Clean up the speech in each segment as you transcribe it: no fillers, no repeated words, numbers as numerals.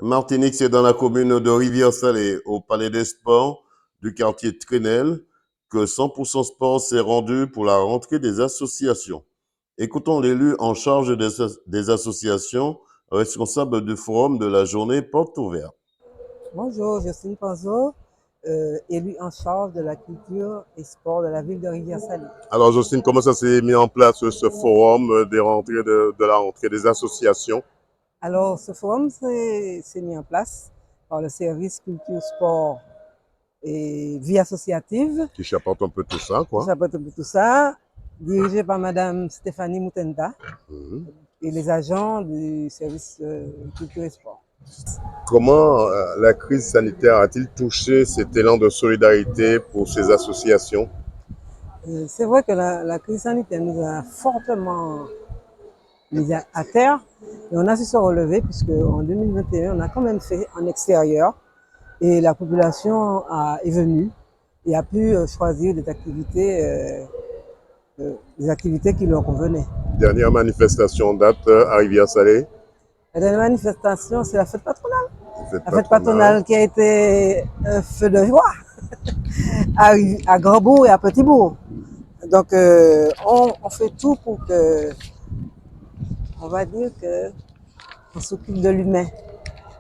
Martinique, c'est dans la commune de Rivière-Salée, au Palais des Sports du quartier Trenel, que 100% Sport s'est rendu pour la rentrée des associations. Écoutons l'élu en charge des associations, responsable du forum de la journée porte ouverte. Bonjour, je suis Panzo, élu en charge de la culture et sport de la ville de Rivière-Salée. Alors, Jocelyne, comment ça s'est mis en place ce forum des rentrées de la rentrée des associations? Alors, ce forum s'est mis en place par le service culture, sport et vie associative, Qui chapeaute un peu tout ça, qui quoi. chapeaute un peu tout ça, dirigé par Madame Stéphanie Moutenda Mhm. et les agents du service culture et sport. Comment la crise sanitaire a-t-il touché cet élan de solidarité pour ces associations? C'est vrai que la crise sanitaire nous a fortement mis à terre et on a su se relever puisque en 2021, on a quand même fait en extérieur et la population est venue et a pu choisir des activités qui leur convenaient. Dernière manifestation en date à Rivière-Salée. La dernière manifestation, c'est la fête patronale. Fête La fête patronale. patronale qui a été un feu de joie à Grandbourg et à Petitbourg. Donc, on fait tout pour que, on va dire que, on s'occupe de l'humain,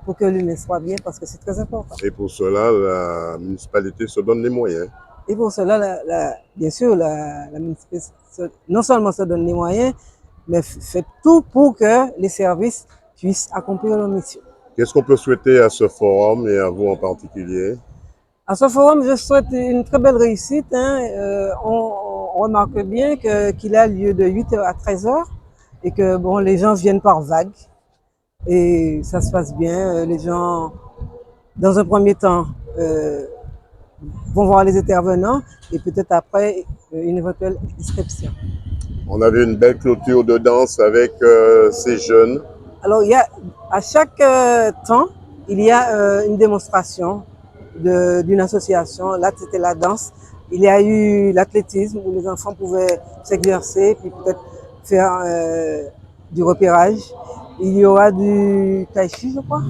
pour que l'humain soit bien, parce que c'est très important. Et pour cela, la municipalité se donne les moyens. Et pour cela, bien sûr, la municipalité non seulement se donne les moyens, mais fait tout pour que les services puissent accomplir leur mission. Qu'est-ce qu'on peut souhaiter à ce forum et à vous en particulier? À ce forum, je souhaite une très belle réussite. On remarque bien qu'il a lieu de 8h à 13h et que bon, les gens viennent par vagues et ça se passe bien. Les gens, dans un premier temps, vont voir les intervenants et peut-être après une éventuelle inscription. On avait une belle clôture de danse avec ces jeunes. Alors, à chaque temps, il y a une démonstration d'une association. Là, c'était la danse. Il y a eu l'athlétisme où les enfants pouvaient s'exercer, puis peut-être faire du repérage. Il y aura du tai chi, je crois,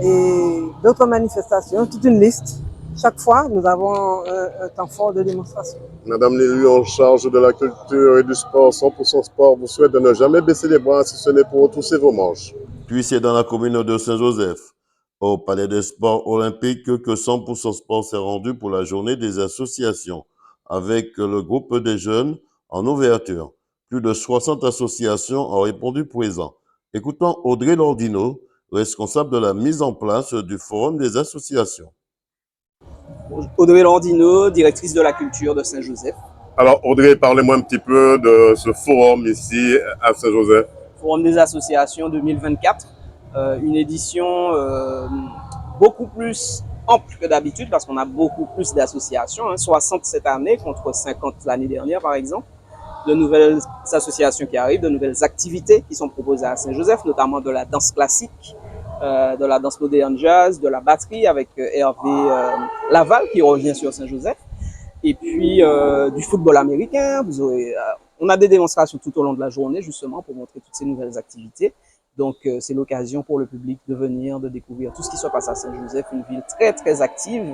et d'autres manifestations, toute une liste. Chaque fois, nous avons un temps fort de démonstration. Madame l'élu en charge de la culture et du sport, 100% Sport, vous souhaite de ne jamais baisser les bras si ce n'est pour retrousser vos manches. Puis c'est dans la commune de Saint-Joseph, au Palais des Sports Olympiques, que 100% Sport s'est rendu pour la journée des associations, avec le groupe des jeunes en ouverture. Plus de 60 associations ont répondu présent. Écoutons Audrey Lordino, responsable de la mise en place du Forum des associations. Audrey Landino, directrice de la culture de Saint-Joseph. Alors Audrey, parlez-moi un petit peu de ce forum ici à Saint-Joseph. Forum des associations 2024, une édition beaucoup plus ample que d'habitude parce qu'on a beaucoup plus d'associations, 60 cette année contre 50 l'année dernière par exemple. De nouvelles associations qui arrivent, de nouvelles activités qui sont proposées à Saint-Joseph, notamment de la danse classique, de la danse moderne jazz, de la batterie avec Hervé Laval qui revient sur Saint-Joseph, et puis du football américain. On a des démonstrations tout au long de la journée justement pour montrer toutes ces nouvelles activités. Donc c'est l'occasion pour le public de venir, de découvrir tout ce qui se passe à Saint-Joseph, une ville très très active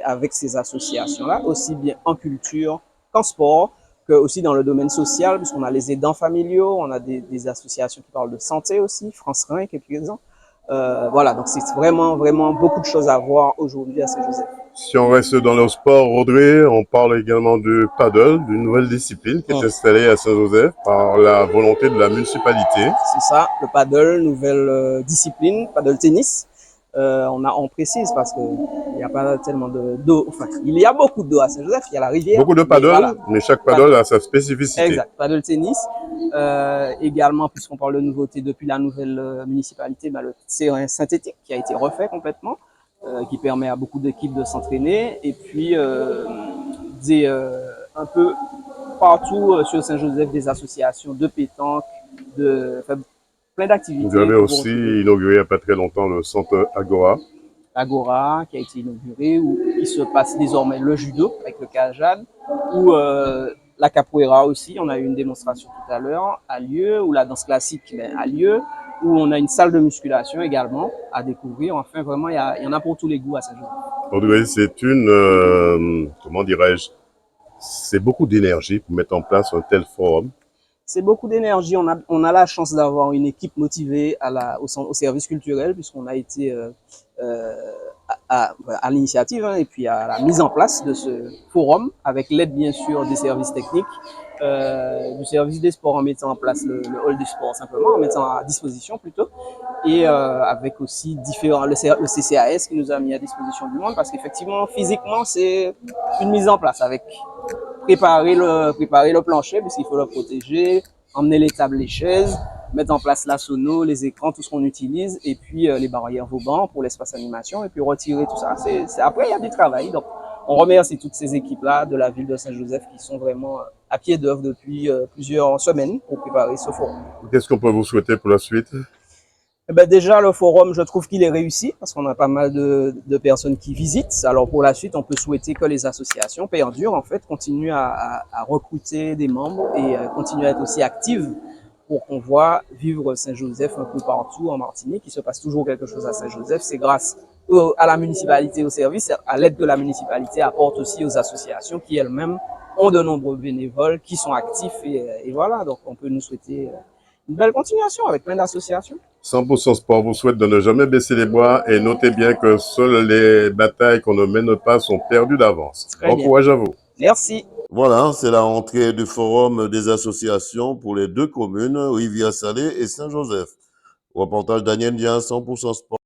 avec ces associations-là, aussi bien en culture qu'en sport, que aussi dans le domaine social, puisqu'on a les aidants familiaux, on a des associations qui parlent de santé aussi, France Rhin, quelques exemples. Voilà, donc c'est vraiment, vraiment beaucoup de choses à voir aujourd'hui à Saint-Joseph. Si on reste dans le sport, Audrey, on parle également du paddle, d'une nouvelle discipline qui est installée à Saint-Joseph par la volonté de la municipalité. C'est ça, le paddle, nouvelle discipline, paddle tennis. On précise parce qu'il n'y a pas tellement d'eau. Enfin, il y a beaucoup d'eau à Saint-Joseph, il y a la rivière. Beaucoup de paddle, voilà. mais chaque paddle a sa spécificité. Exact, paddle tennis. Également, puisqu'on parle de nouveauté depuis la nouvelle municipalité, le terrain synthétique qui a été refait complètement, qui permet à beaucoup d'équipes de s'entraîner. Et puis, un peu partout sur Saint-Joseph, des associations de pétanque, plein d'activités. Vous avez aussi inauguré il n'y a pas très longtemps le centre Agora. Agora, qui a été inauguré, où il se passe désormais le judo avec le Kajad, où la capoeira aussi, on a eu une démonstration tout à l'heure, a lieu, où la danse classique a lieu, où on a une salle de musculation également à découvrir. Enfin, vraiment, il y en a pour tous les goûts à Saint-Joseph. Oui, c'est une, comment dirais-je, c'est beaucoup d'énergie pour mettre en place un tel forum. C'est beaucoup d'énergie. On a la chance d'avoir une équipe motivée au service culturel, puisqu'on a été à l'initiative et puis à la mise en place de ce forum, avec l'aide bien sûr des services techniques, du service des sports en mettant en place le hall du sport simplement, en mettant à disposition plutôt, et avec aussi le CCAS qui nous a mis à disposition du monde, parce qu'effectivement, physiquement, c'est une mise en place avec préparer le plancher, puisqu'il faut le protéger, emmener les tables, les chaises, mettre en place la sono, les écrans, tout ce qu'on utilise, et puis les barrières Vauban pour l'espace animation, et puis retirer tout ça. Après, il y a du travail. Donc, on remercie toutes ces équipes-là de la ville de Saint-Joseph qui sont vraiment à pied d'œuvre depuis plusieurs semaines pour préparer ce forum. Qu'est-ce qu'on peut vous souhaiter pour la suite? Eh ben déjà, le forum, je trouve qu'il est réussi parce qu'on a pas mal de personnes qui visitent. Alors pour la suite, on peut souhaiter que les associations perdurent, en fait, continuent à recruter des membres et continuent à être aussi actives pour qu'on voit vivre Saint-Joseph un peu partout en Martinique. Il se passe toujours quelque chose à Saint-Joseph. C'est grâce à la municipalité, au service, à l'aide que la municipalité apporte aussi aux associations qui elles-mêmes ont de nombreux bénévoles qui sont actifs et voilà. Donc on peut nous souhaiter une belle continuation avec plein d'associations. 100% Sport vous souhaite de ne jamais baisser les bras et notez bien que seules les batailles qu'on ne mène pas sont perdues d'avance. Bon courage à vous. Merci. Voilà, c'est la rentrée du forum des associations pour les deux communes, Rivière-Salée et Saint-Joseph. Reportage Daniel Dian, 100% Sport.